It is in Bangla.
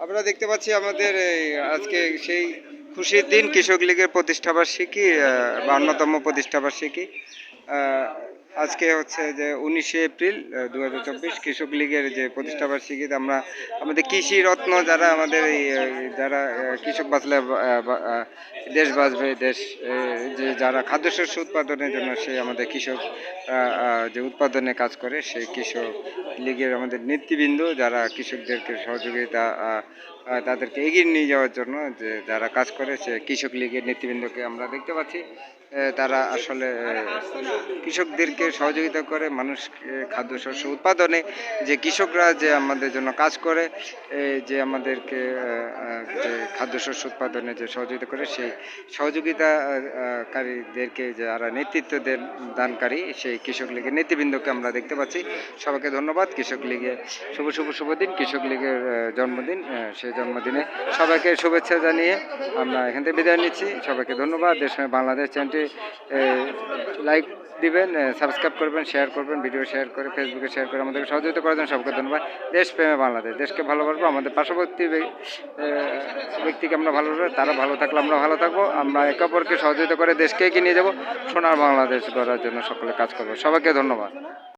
আমরা দেখতে পাচ্ছি আমাদের এই আজকে সেই খুশির দিন কৃষক লীগের প্রতিষ্ঠাবার্ষিকী 52তম প্রতিষ্ঠাবার্ষিকী। আহ, আজকে হচ্ছে যে 19শে এপ্রিল 2024 কৃষক লীগের যে প্রতিষ্ঠাবার্ষিকীতে আমরা আমাদের কৃষি রত্ন যারা আমাদের এই যারা কৃষক বাঁচলে দেশ বাঁচবে, দেশ যে যারা খাদ্যশস্য উৎপাদনের জন্য সেই আমাদের কৃষক যে উৎপাদনে কাজ করে সেই কৃষক লীগের আমাদের নেতৃবৃন্দ যারা কৃষকদেরকে সহযোগিতা তাদেরকে এগিয়ে নিয়ে যাওয়ার জন্য যে যারা কাজ করে সে কৃষক লীগের নেতৃবৃন্দকে আমরা দেখতে পাচ্ছি। তারা আসলে কৃষকদেরকে সহযোগিতা করে মানুষকে খাদ্যশস্য উৎপাদনে, যে কৃষকরা যে আমাদের জন্য কাজ করে, যে আমাদেরকে যে খাদ্যশস্য উৎপাদনে যে সহযোগিতা করে সেই সহযোগিতাকারীদেরকে যারা নেতৃত্ব দানকারী সেই কৃষক লীগের নেতৃবৃন্দকে আমরা দেখতে পাচ্ছি। সবাইকে ধন্যবাদ। কৃষক লীগের শুভ দিন, কৃষক লীগের জন্মদিন। সেই জন্মদিনে সবাইকে শুভেচ্ছা জানিয়ে আমরা এখান থেকে বিদায় নিচ্ছি। সবাইকে ধন্যবাদ। দেশময় বাংলাদেশ চ্যানেলটি লাইক দিবেন, সাবস্ক্রাইব করবেন, শেয়ার করবেন, ভিডিও শেয়ার করে ফেসবুকে শেয়ার করে আমাদেরকে সহযোগিতা করার জন্য সবাইকে ধন্যবাদ। দেশপ্রেমে বাংলাদেশ, দেশকে ভালোবাসবো, আমাদের পার্শ্ববর্তী ব্যক্তিকে আমরা ভালোবাসবো, তারা ভালো থাকলে আমরা ভালো থাকবো। আমরা একে অপরকে সহযোগিতা করে দেশকে এগিয়ে নিয়ে যাবো, সোনার বাংলাদেশ গড়ার জন্য সকলে কাজ করবো। সবাইকে ধন্যবাদ।